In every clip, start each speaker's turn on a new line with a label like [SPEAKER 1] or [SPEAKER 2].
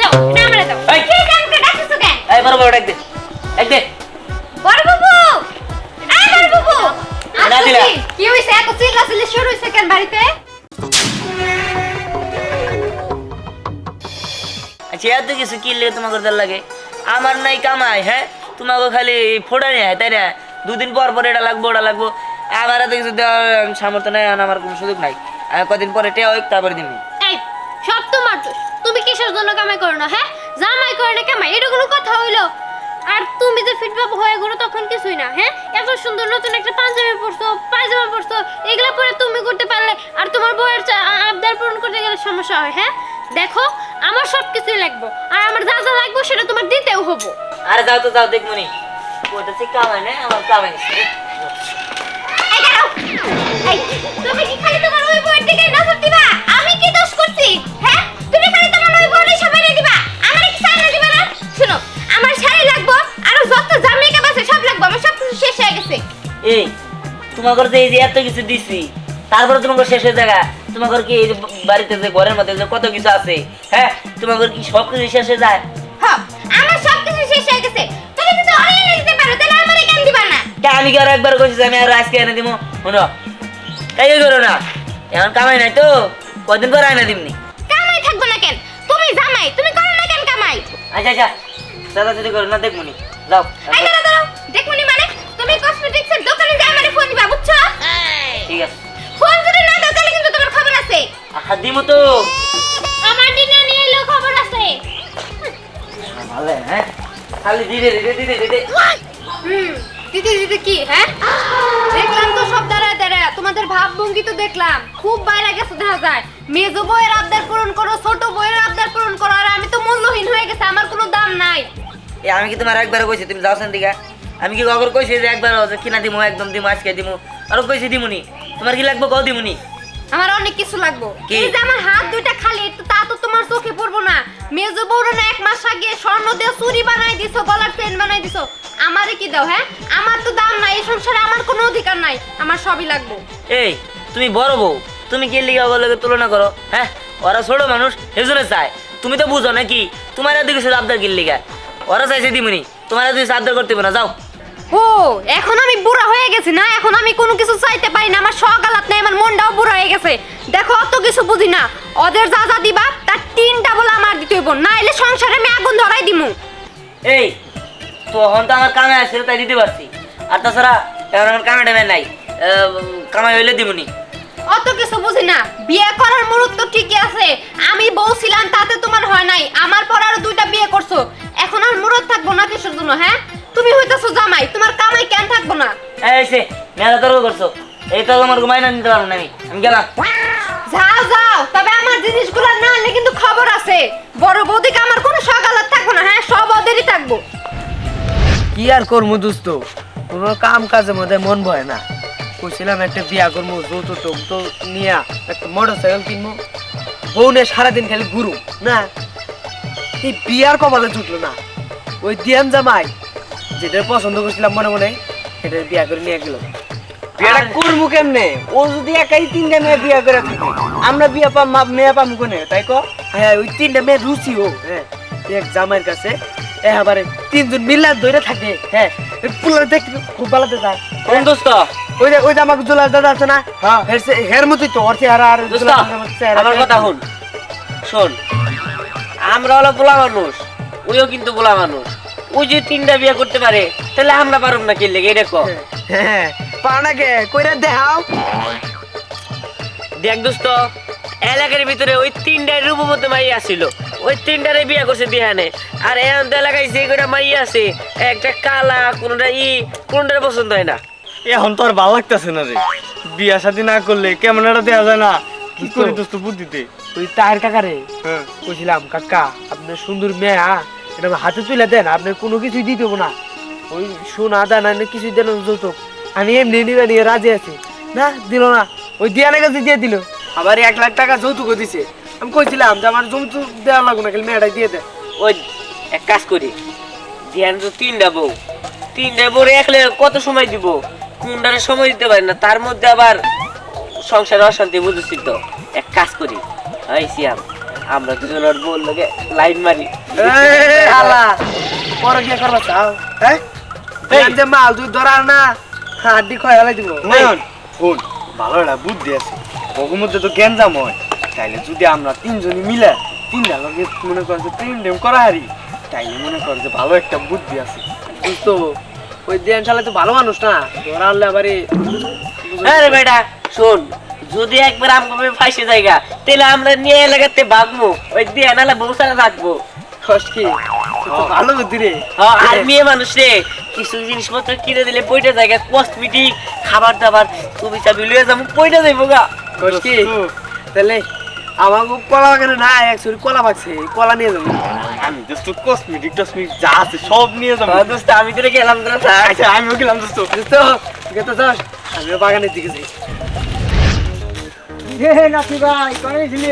[SPEAKER 1] দাও এটা আমারে দাও
[SPEAKER 2] এই।
[SPEAKER 1] কে আমাকে ডাকছো কেন
[SPEAKER 2] এই বড় বড় ডাক দে এক দে
[SPEAKER 1] বড় বাবু এই বড় বাবু
[SPEAKER 2] না দিলা।
[SPEAKER 1] কি হইছে এত চিল্লাচিল্লি শুরু হইছে কেন বাড়িতে
[SPEAKER 2] আচ্ছা এত কিছু কিনলে তোমাকে দর লাগে আমার নাই কামাই হ্যাঁ তোমাকে খালি ফোড়া নেই তাই না দুদিন পর পর এটা লাগবো ওটা লাগবো আমার এত কিছু দেওয়ার সামর্থ্য নাই আর আমার কোনো সুযোগ নাই আমি কদিন পরে টেয়া হোক তারপরে দিন
[SPEAKER 1] এই সব তোমার দোষ তুমি কিসের জন্য কামাই করো না হ্যাঁ জামাই করে না কামাই এটা কোনো কথা হইলো আর তুমি যে ফিটবাপ হয়ে গেলো তখন কিছুই না হ্যাঁ এত সুন্দর নতুন একটা পাঞ্জাবি পরছো পায়জামা পরছো এগুলা পরে তুমি করতে পারলে আর তোমার বউয়ের আবদার পূরণ করতে গেলে সমস্যা হয় হ্যাঁ দেখো আমার সব কিছুই লাগবে আর আমার যা যা লাগবে সেটা তোমার দিতেও হবো
[SPEAKER 2] আরে যাও তো যাও দেখমনি কোথাতে কামাই না আমার কামাই নেই
[SPEAKER 1] এই দাঁড়াও এই তুমি কি খালি তোমার ওই বউয়ের দিকে নজর দিবা আমি কি দোষ করছি হ্যাঁ তুমি খালি তোমার ওই বউয়ের সামনে দিবা আমারে কি সামনে দিবা না শুনো আমার শাড়ি লাগবে আর যত জামা কাপড় আছে সব লাগবে আমার সব কিছু শেষ হয়ে গেছে
[SPEAKER 2] এই তোমাকে যে এই যে এত কিছু দিছি তারপরে তোমাকে শেষ হয়ে জায়গা তোমাকে কি এই যে বাড়িতে যে ঘরের মধ্যে যে কত কিছু আছে হ্যাঁ তোমাকে কি সব কিছু শেষ হয়ে যায়
[SPEAKER 1] হ্যাঁ আমার সব কিছু শেষ হয়ে গেছে তুমি যদি অনেক এনে দিতে পারো তাহলে আমারে কেন দিবা না
[SPEAKER 2] তা আমি কি আর একবার কইছি যে আমি আর আজকে এনে দিব শুনো তাই করো না এখন কামাই নাই তো কদিন পর আয়না দিমনি
[SPEAKER 1] কামাই থাকবে না কেন তুমি জামাই তুমি করো না কেন কামাই
[SPEAKER 2] আচ্ছা আচ্ছা দাদা যদি করো না দেখমনি যাও
[SPEAKER 1] এই দাঁড়াও দাঁড়াও দেখুনি মানে তুমি কসমেটিক্সের দোকানে যাই আমারে ফোন দিবা বুঝছো
[SPEAKER 2] ঠিক আছে
[SPEAKER 1] ফোন যদি না দাও তাহলে কিন্তু তোমার খবর আছে
[SPEAKER 2] আহা দিমু তো
[SPEAKER 1] আমার দিনে নিয়ে এলো খবর আছে
[SPEAKER 2] ভালো হ্যাঁ খালি দিদে দিদে দিদে দিদে
[SPEAKER 1] দিদি দিদি কি হ্যাঁ দেখলাম তো সব দাঁড়ায় দাঁড়ায় তোমাদের ভাবভঙ্গি তো দেখলাম খুব বাইরে গেছে দেখা যায় মেজো বইয়ের আবদার পূরণ করো ছোট বইয়ের আবদার পূরণ করো আর আমি তো মূল্যহীন হয়ে গেছে আমার কোনো দাম নাই
[SPEAKER 2] এ আমি কি তোমার একবার কইছি তুমি যাও সেন দিকে আমি কি কখনো কইছি যে একবার কিনা দিমু একদম দিমু আজকে দিমু আর কইছি দিমুনি তোমার কি লাগবে কও দিমুনি
[SPEAKER 1] আমার অনেক কিছু লাগবে
[SPEAKER 2] কি?
[SPEAKER 1] এই যে আমার হাত দুইটা খালি একটু তা তো তোমার চোখে পড়বো না মেজো বউর না এক মাস আগে স্বর্ণ দিয়ে চুরি বানাই দিছো গলার চেন বানাই দিছো আমারে কি দাও হ্যাঁ আমার তো দাম নাই এই সংসারে আমার কোনো অধিকার নাই আমার সবই লাগবে
[SPEAKER 2] এই তুমি বড় বউ তুমি কি লিগা ওগুলোকে তুলনা করো হ্যাঁ ওরা ছোট মানুষ সেজন্য চায় তুমি তো বুঝো নাকি তোমার এত কিছু আবদার কি লিগা ওরা চাইছে দিমুনি তোমার এত কিছু আবদার করতে হবে না যাও
[SPEAKER 1] ও এখন আমি বুড়া হয়ে গেছি না এখন আমি কোনো কিছু চাইতে পারি না আমার সকালাত নেই আমার মনটাও বুড়া হয়ে গেছে দেখো অত কিছু বুঝি না ওদের যা যা দিবা তার তিনটা বলে আমার দিতে হইব না এলে সংসারে আমি আগুন ধরাই দিমু
[SPEAKER 2] এই তখন তো আমার কামে আসছিল তাই দিতে পারছি আর তাছাড়া এখন আমার কামে টামে নাই কামাই হইলে দিমুনি
[SPEAKER 1] অত কিছু বুঝি না বিয়ে করার মুহূর্ত তো ঠিকই আছে আমি বউ ছিলাম তাতে তোমার হয় নাই আমার পর আরো দুইটা বিয়ে করছো এখন আর মুরত থাকবো না কিসের জন্য হ্যাঁ তুমি হইতাছো জামাই তোমার কামাই কেন থাকবো না
[SPEAKER 2] এই সে মেলা তর্ক করছো এই তো আমার ঘুমাই না নিতে পারবো না আমি গেলাম
[SPEAKER 1] যাও যাও তবে আমার জিনিসগুলো না আনলে কিন্তু খবর আছে বড় বৌদিকে আমার কোনো সকালাত থাকবো না হ্যাঁ সব ওদেরই থাকবো
[SPEAKER 3] কি আর করবো দোস্ত কোনো কাম কাজের মধ্যে মন বয় না কইছিলাম একটা বিয়া করবো যৌতুক তো নিয়া একটা মোটর সাইকেল কিনবো বউ নিয়ে সারাদিন খালি ঘুরু না এই বিয়ার কপালে জুটলো না ওই দিয়ান জামাই যেটা পছন্দ করছিলাম মনে মনে সেটা বিয়া করে নিয়ে গেল বিয়াটা করবো কেমনে ও যদি একাই তিনটা মেয়ে বিয়া করে থাকে আমরা বিয়া পাম মেয়ে পাম কোনে তাই কো হ্যাঁ ওই তিনটা মেয়ে রুচি হোক হ্যাঁ এক জামাইয়ের কাছে এবারে তিনজন মিল্লা ধরে থাকে হ্যাঁ পুলার দেখতে খুব ভালো যায়
[SPEAKER 2] কোন দোস্ত
[SPEAKER 3] ওই যে আমাকে জোলার দাদা আছে না হ্যাঁ হের মতোই তো ওর চেহারা আর
[SPEAKER 2] দোস্ত আমার কথা শুন শোন আমরা হলো পোলা মানুষ ওইও কিন্তু পোলা মানুষ ওই যে তিনটা বিয়ে করতে পারে তাহলে আমরা পারব না কি লেগে দেখো
[SPEAKER 3] হ্যাঁ পাও না কে কইরা দেখাও
[SPEAKER 2] দেখ দোস্ত এলাকার ভিতরে ওই তিনটার রূপবতী মাই আসছিল ওই তিনটারে বিয়ে করছে দিহানে আর এখন তো এলাকায় যে কটা মাই আছে একটা কালা কোনটা কোনটার পছন্দ হয় না
[SPEAKER 4] এখন তো আর ভালো লাগতেছে না রে বিয়া শাদী না করলে কেমন একটা দেওয়া যায় না কি করি দোস্ত বুদ্ধিতে
[SPEAKER 3] ওই তার কাকারে
[SPEAKER 4] হ্যাঁ
[SPEAKER 3] কইছিলাম কাকা আপনার সুন্দর মেয়া এটা হাতে তুলে দেন আপনি কোনো কিছুই দিতে হবো না ওই সোনা দানা কিছুই দেন যৌতুক আমি এমনি নিবে নিয়ে রাজি আছি না দিল না ওই দিয়ানের কাছে দিয়ে দিল আবার 1,00,000 টাকা যৌতুকও দিছে আমি কইছিলাম যে আমার যৌতুক দেওয়া লাগবে না খালি মেয়েটাই দিয়ে দেন
[SPEAKER 2] ওই এক কাজ করি ধ্যান তো তিনটা বউ একলে কত সময় দিব কোনটারে সময় দিতে পারি না তার মধ্যে আবার সংসারে অশান্তি বুঝেছি তো এক কাজ করি এই সিয়াম আমরা দুজন ওর বল লাগে লাইন মারি।
[SPEAKER 3] এই আলা পরে কি করবা চাও হ্যাঁ এই যে মাল তুই ধরার না হাড্ডি খয় হালাই দিব
[SPEAKER 4] নয়ন শোন ভালো একটা বুদ্ধি আছে ওর মধ্যে তো গ্যাঞ্জাম হয় তাইলে যদি আমরা তিনজনই মিলে তিনটা লগে মনে কর যে প্রেম টেম করা হারি তাইলে মনে কর যে ভালো একটা বুদ্ধি আছে
[SPEAKER 3] বুঝতো ওই দেন শালা তো ভালো মানুষ না ধরা হলে আবারই
[SPEAKER 2] আরে বেটা শোন, যদি একবার আমভাবে ফাঁসে জায়গা তাহলে আমরা নিয়ে এলাকাতে ভাগবো, ওই দিয়ে নালে বউ সারা থাকবো।
[SPEAKER 3] খস কি ভালো বুদ্ধি রে
[SPEAKER 2] আর মেয়ে মানুষ রে কিছু জিনিসপত্র কিনে দিলে পয়টা জায়গা কসমেটিক খাবার দাবার তুমি চাবি লইয়া যাবো পয়টা যাইবো গা।
[SPEAKER 3] খস কি তাহলে আমাকে কলা বাগানে না একচুয়ালি কলা পাকছে কলা নিয়ে যাবো
[SPEAKER 4] আমি দোস্ত কসমেটিক টসমেটিক যা আছে সব নিয়ে যাবো
[SPEAKER 2] দোস্ত আমি তোরে গেলাম তোরা থাক।
[SPEAKER 4] আচ্ছা আমিও গেলাম দোস্ত
[SPEAKER 3] বুঝতো ঠিক আছে যাস আমিও বাগানের দিকে যাই
[SPEAKER 5] নাতি ভাই করেছিলি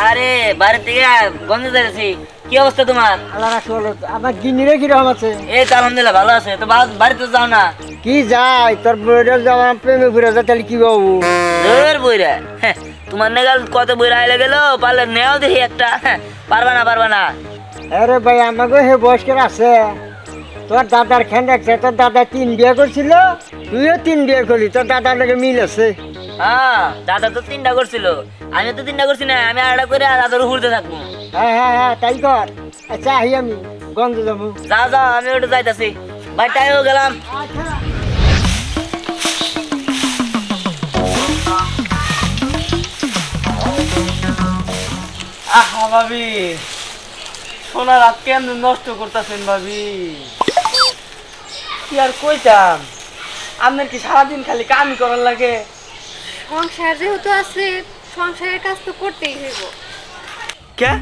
[SPEAKER 2] আরে বাড়ির থেকে গঞ্জে যাচ্ছি, কি অবস্থা তোমার?
[SPEAKER 5] আল্লাহ রাখি বলো আমার গিন্নিরে কিরকম আছে
[SPEAKER 2] এই তো আলহামদুলিল্লাহ ভালো আছে। তো বাড়িতে যাও না?
[SPEAKER 5] কি যাই তোর বইটার যাওয়া প্রেমে ঘুরে যা তাহলে কি বাবু
[SPEAKER 2] ধর বইরা, হ্যাঁ তোমার নেগাল কত বইরা আইলে গেল, পারলে নেও দেখি একটা। পারবা না পারবা না।
[SPEAKER 5] আরে ভাই আমাকে হে বয়স্কের আছে তোর দাদার খেন দেখছে তোর দাদা 3 বিয়ে করছিল তুইও 3 বিয়ে করলি তোর দাদার লোকে মিল আছে
[SPEAKER 2] হ্যাঁ দাদা তো 3টা করছিল, আমি তো 3টা করছি না, আমি আরেকটা করে দাদার উপরে থাকবো।
[SPEAKER 5] হ্যাঁ হ্যাঁ হ্যাঁ তাই কর আচ্ছা আহি আমি গন্ধ যাবো
[SPEAKER 2] যাও যাও, আমি ওটা যাইতাছি, ভাই টাইমও গেলাম।
[SPEAKER 4] আহা ভাবি সোনা রাত কেন নষ্ট করতেছেন ভাবি কি আর কইতাম আপনার কি সারাদিন খালি কামই করার লাগে
[SPEAKER 1] সংসার যেহেতু আছে সংসারের কাজ তো করতেই হইব।
[SPEAKER 4] কে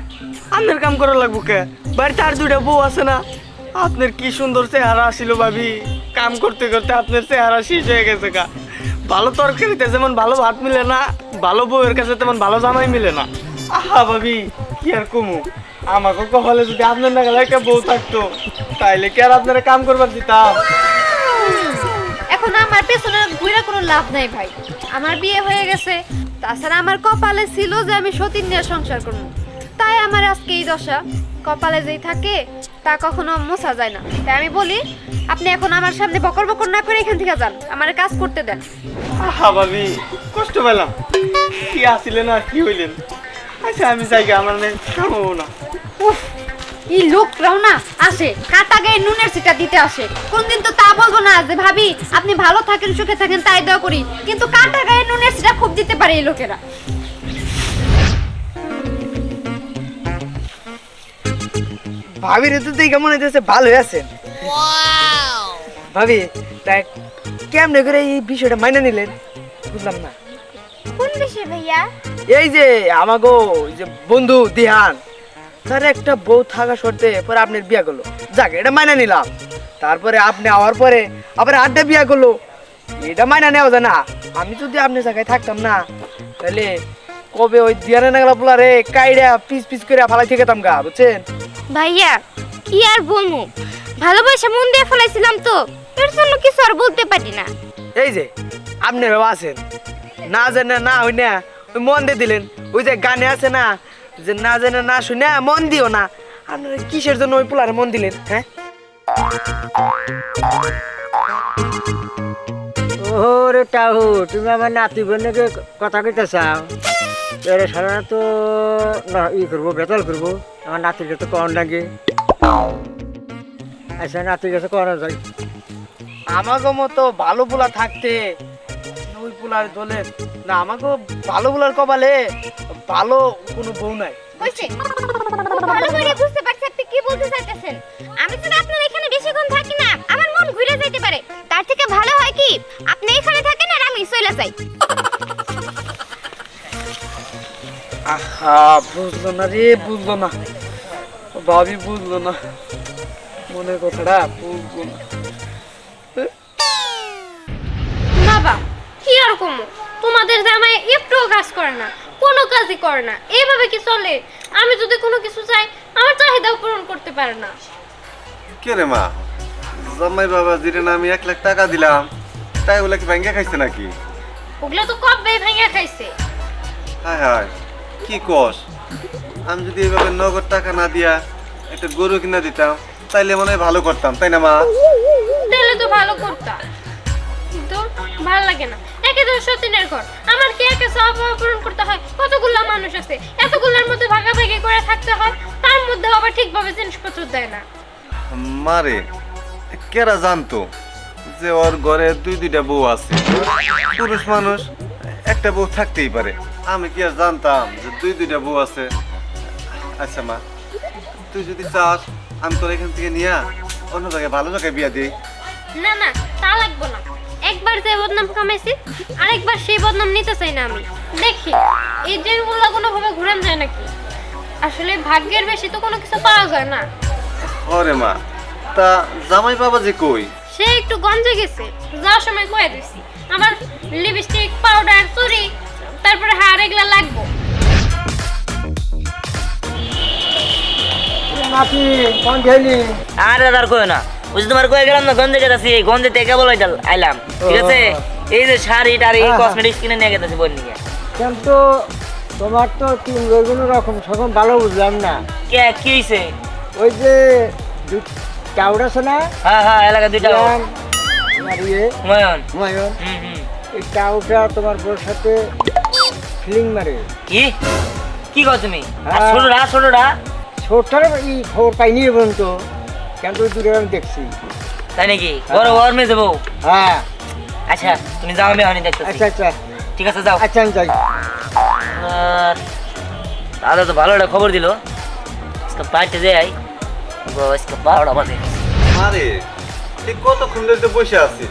[SPEAKER 4] আপনার কাম করা লাগবো কে বাড়িতে আর 2টা বউ আছে না আপনার কি সুন্দর চেহারা ছিল ভাবি কাম করতে করতে আপনার চেহারা শেষ হয়ে গেছে গা ভালো তরকারিতে যেমন ভালো ভাত মিলে না ভালো বউয়ের কাছে তেমন ভালো জামাই মিলে না আহা ভাবি কি আর কমু আমাকে কপালে যদি আপনার না গেলে একটা বউ থাকতো তাইলে কি আর আপনারা কাম করবার দিতাম
[SPEAKER 1] এখন আমার পেছনে ঘুরে কোনো লাভ নাই ভাই, আমার বিয়ে হয়ে গেছে। তাছাড়া আমার কপালে ছিল যে আমি সতীন নিয়ে সংসার করবো, তাই আমার আজকে এই দশা। কপালে যেই থাকে তা কখনো মোছা যায় না। তাই আমি বলি আপনি এখন আমার সামনে বকর বকর না করে এখান থেকে যান, আমার কাজ করতে দেন।
[SPEAKER 4] আহা ভাবি কষ্ট পেলাম কি আসিলেন আর কি হইলেন আচ্ছা আমি যাই আমার কামও না
[SPEAKER 1] উফ, এই লোকরাও না আসে কাটা গায়ে নুনের সিটা দিতে আসে। কোনদিন তো তা বলবো না যে ভাবি আপনি ভালো থাকেন সুখে থাকেন তাই দোয়া করি, কিন্তু কাটা গায়ে নুনের সিটা খুব দিতে পারে এই লোকেরা।
[SPEAKER 3] ভাবির তো দেখে মনে হইতেছে ভালোই আছেন ভাবি তাই কেমনে করে এই বিষয়টা মাইনা নিলেন বুঝলাম না।
[SPEAKER 1] কোন বিষয় ভাইয়া?
[SPEAKER 3] এই যে আমাগো যে বন্ধু দিহান তার একটা বউ থাকা শর্তে পরে আপনার বিয়া করলো, যাক এটা মাইনা নিলাম। তারপরে আপনি আওয়ার পরে আবার আড্ডা বিয়া করলো, এটা মাইনা নেওয়া যায় না। আমি যদি আপনার জায়গায় থাকতাম না তাহলে কবে ওই দিয়ানে না গেলা পোলারে কাইড়া পিস পিস করে ফালাই থেকে যেতাম গা, বুঝছেন?
[SPEAKER 1] ভাইয়া কি আর বলবো, ভালোবাসা মন দিয়ে ফেলাইছিলাম তো, এর জন্য কিছু আর বলতে পারি না।
[SPEAKER 3] এই যে আপনি বাবা আছেন না জানে না হই না ওই মন দিয়ে দিলেন, ওই যে গানে আছে না যে না জানে না শুনে মন দিও না, আপনারা কিসের জন্য ওই পোলারে মন দিলেন? হ্যাঁ
[SPEAKER 5] ওরে টাহু তুমি আমার নাতি বোনকে কথা কইতে চাও এর সারা তো না ই করবো বেতাল করবো আমার নাতির কাছে কন লাগে আচ্ছা নাতির কাছে করা যায়
[SPEAKER 3] আমাকে মতো ভালো পোলা থাকতে ওই পোলার দোলে না, আমাকে ভালো পোলার কপালে ভালো কোনো বউ নাই।
[SPEAKER 1] হইছে ভালো করে বুঝতে পারছি আপনি কি বলতে চাইতেছেন। আমি তো আপনার এখানে বেশিক্ষণ থাকি না, আমার মন ঘুরে যাইতে পারে, তার থেকে ভালো হয় কি আপনি এখানে থাকেন আর আমি চলে যাই।
[SPEAKER 3] আহা বুঝলো না রে, বুঝলো না ভাবি, বুঝলো না মনের কথাটা, বুঝলো না।
[SPEAKER 1] বাবা কি আর কমো, তোমাদের জামাই একটুও কাজ করে না, কোনো কাজই করে না, এইভাবে কি চলে? আমি যদি কোনো কিছু চাই আমার চাহিদাও পূরণ করতে পারে না।
[SPEAKER 6] কে রে মা, জামাই বাবা জিরে না আমি 1 লাখ টাকা দিলাম, তাই ওগুলা কি ভাঙ্গা খাইছে নাকি?
[SPEAKER 1] ওগুলো তো কবে ভেঙে খাইছে।
[SPEAKER 6] হায় হায় কি কস, আমি যদি এইভাবে নগদ টাকা না দিয়া একটা গরু কিনা দিতাম তাইলে মনে হয় ভালো করতাম, তাই না মা?
[SPEAKER 1] তাহলে তো ভালো করতাম, কিন্তু ভালো লাগে না। একে তো সতীনের ঘর, আমার কি একে সব পূরণ করতে হয়? কতগুলো মানুষ আছে, এতগুলোর মধ্যে ভাগাভাগি করে থাকতে হয়, তার মধ্যে আবার ঠিকভাবে জিনিসপত্র দেয় না।
[SPEAKER 6] মারে কেরা জানতো যে ওর ঘরে দুইটা বউ আছে? পুরুষ মানুষ একটা বউ থাকতেই পারে, আমি কি আর জানতাম যে দুইটা বউ আছে? আচ্ছা মা, তুই যদি চাস আমি তোর এখান থেকে নিয়ে অন্য জায়গায় ভালো জায়গায় বিয়া দিই।
[SPEAKER 1] না না, তা লাগবো না। একবার যে বদনাম কামাইছি, আরেকবার সেই বদনাম নিতে চাই না আমি। দেখি এই দিনগুলো কোনোভাবে ঘুরান যায় নাকি। আসলে ভাগ্যের বেশি তো কোনো কিছু পাওয়া যায় না।
[SPEAKER 6] ওরে মা, তা জামাই বাবা যে কই?
[SPEAKER 1] সে একটু গঞ্জে গেছে, যাওয়ার সময় কয়ে দিছি। আমার লিপস্টিক, পাউডার, চুড়ি, তারপরে হার এগুলা লাগবো।
[SPEAKER 5] নাতি কোন গেলি?
[SPEAKER 2] আর দাদার কই না, ওই যে তোমার কয়ে গেলাম না গঞ্জে গেছি, গঞ্জে থেকে কেবল আইলাম, ঠিক আছে? এই যে শাড়ি টাড়ি
[SPEAKER 5] হ্যাঁ, হ্যাঁ।
[SPEAKER 2] কসমেটিক্স কিনে নিয়ে গেছে বোন নিয়ে।
[SPEAKER 5] কিন্তু তোমার তো তিন বেগুন রকম সকম ভালো বুঝলাম না।
[SPEAKER 2] কে কি হইছে?
[SPEAKER 5] ওই যে টাউড আছে না,
[SPEAKER 2] হ্যাঁ হ্যাঁ, এলাকা দুইটা
[SPEAKER 5] ইয়ান, আর ইয়ে
[SPEAKER 2] হুমায়ুন।
[SPEAKER 5] হুমায়ুন,
[SPEAKER 2] হুম।
[SPEAKER 5] এই টাউটা তোমার বোর সাথে ফিলিং মারে।
[SPEAKER 2] কি কি কও তুমি? আর
[SPEAKER 5] হ্যাঁ।
[SPEAKER 2] ছোটটা
[SPEAKER 5] ছোটটার এই খবর পাইনি পর্যন্ত, কিন্তু ওই দুটো আমি দেখছি।
[SPEAKER 2] তাই নাকি? বড় ওর মেয়ে যাবো।
[SPEAKER 5] হ্যাঁ,
[SPEAKER 2] আচ্ছা তুমি যাও, আমি হনি দেখতেছি।
[SPEAKER 5] আচ্ছা আচ্ছা
[SPEAKER 2] ঠিক আছে যাও।
[SPEAKER 5] আচ্ছা আমি যাই।
[SPEAKER 2] আর দাদা তো ভালো একটা খবর দিল, আজকে পার্টি যাই, আজকে 12টা বাজে।
[SPEAKER 6] আরে ঠিক কতক্ষণ ধরে তো বসে আছি,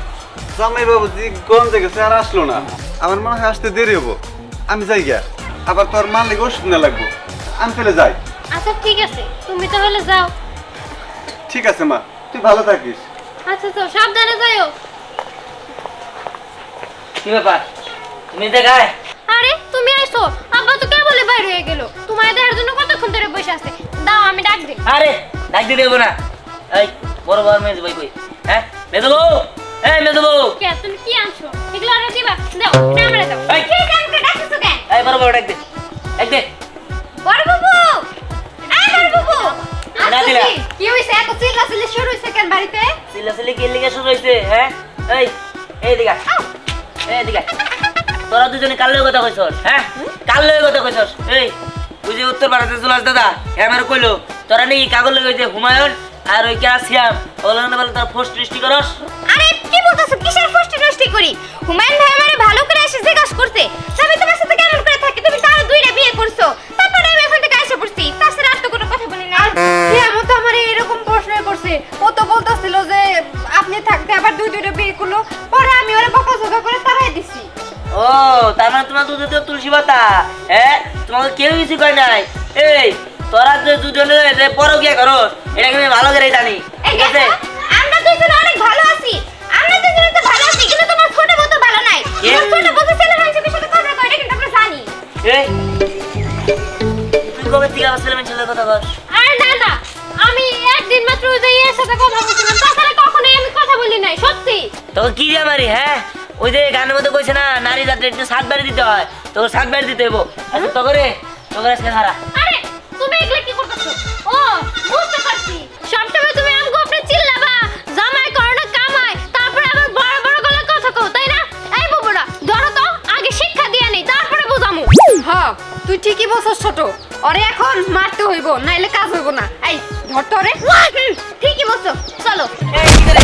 [SPEAKER 6] জামাই বাবু জি গঞ্জে গেছে আর আসলো না। আমার মনে হয় আসতে দেরি হবো, আমি যাই গিয়া। আবার তোর মালিক ওষুধ না লাগবো, আমি ফেলে যাই।
[SPEAKER 1] আচ্ছা ঠিক আছে, তুমি তাহলে যাও।
[SPEAKER 6] ঠিক আছে মা, তুই ভালো থাকিস।
[SPEAKER 1] আচ্ছা তো সাবধানে যাইও।
[SPEAKER 2] কি ব্যাপার, তুমি দেখায়?
[SPEAKER 1] আরে তুমি আইছো, আব্বা তো কেবলই বাইরে হয়ে গেল। তোমার দেখার জন্য কতক্ষণ ধরে বসে আছে। দাও আমি ডাক দিই।
[SPEAKER 2] আরে ডাক দিতে দেবো না। এই বড় মেয়ে যাবো কই? হ্যাঁ মেয়ে যাবো, এই মেয়ে যাবো।
[SPEAKER 1] কে তুমি কি আনছো? এগুলো আর দিবা? দাও, এটা আমারে দাও।
[SPEAKER 2] এই।
[SPEAKER 1] কি কামকে ডাকছো কেন?
[SPEAKER 2] এই বড় ডাক দে, ডাক দে।
[SPEAKER 1] বড় বাবু, এই বড় বাবু।
[SPEAKER 2] না দিলা।
[SPEAKER 1] কি হইছে? এত চিল্লাচিল্লি শুরু হইছে কেন বাড়িতে?
[SPEAKER 2] চিল্লাচিল্লি কি লিগে শুরু হয়েছে? হ্যাঁ এই দিকে দিকে তোরা দুজনে কাল লয়ে কথা কইছস? হ্যাঁ কাল লয়ে কথা কইছস? এই ওই যে উত্তর ভারতে জুলাস দাদা আমার কইলো তোরা নাকি কাগজ লগে যে হুমায়ুন আর ওই ক্যালসিয়াম ওগুলো বলে তোরা ফোর্স সৃষ্টি করস।
[SPEAKER 1] আরে কি বলতাছ? কিসের ফষ্টি নষ্টি করি? হুমায়ুন ভাই আমারে ভালো করে এসে জিজ্ঞাসা করতে, আমি তোমার সাথে কেমন করে থাকি? তুমি তার দুইটা বিয়ে করছো, তারপরে আমি এখান থেকে এসে পড়ছি। তাছাড়া আর তো কোনো কথা বলি না।
[SPEAKER 7] কেমন তো আমার এরকম প্রশ্ন করছে, ও তো বলতেছিল যে আপনি থাকতে আবার দুইটা বিয়ে করলো, পরে আমি ওরা বকাঝকা করে তাড়াই দিছি।
[SPEAKER 2] ও তার মানে তোমার দুধে তো তুলসী পাতা? হ্যাঁ তোমাকে কেউ কিছু কয় নাই। এই তোরা যে দুজনে যে পরকিয়া করস এটা আমি ভালো করে জানি, ঠিক আছে?
[SPEAKER 1] আমরা দুইজন অনেক ভালো আছি, আমরা দুইজন তো ভালো আছি, কিন্তু তোমার ছোট বউ তো ভালো নাই।
[SPEAKER 2] কে?
[SPEAKER 1] তোমার ছোট বউ ছেলে মানুষের সাথে কথা কয়, এটা কিন্তু আমরা জানি।
[SPEAKER 2] এই তুই কবে থেকে আমার ছেলে মেয়ের কথা বল?
[SPEAKER 1] আরে না না, আমি একদিন মাত্র ওই যে এর সাথে কথা বলছিলাম, তাছাড়া কখনোই আমি কথা বলি নাই, সত্যি।
[SPEAKER 2] তোকে কি দিয়ে মারি? হ্যাঁ ওই যে গানের মধ্যে কইছে না নারী জাতির একটু সাত বাড়ি দিতে হয়, তোকে সাত বাড়ি দিতে হইব। আচ্ছা তোকে আজকে হারা।
[SPEAKER 1] আরে তুমি এগুলা কি করতেছো? ও বুঝতে পারছি, সবসময় তুমি আমগো আপনি চিল্লাবা, জামাই করো না কামাই, তারপরে আবার বড় বড় গলায় কথা কও, তাই না? এই বাবুরা ধরো তো, আগে শিক্ষা দিয়ে নেই, তারপরে বুঝামু।
[SPEAKER 7] হ্যাঁ তুই ঠিকই বলছস ছোট, ওরে এখন মারতে হইব, নাইলে কাজ হইব না। এই ধর তো রে।
[SPEAKER 1] ঠিকই বলছো, চলো।
[SPEAKER 2] এই কি করে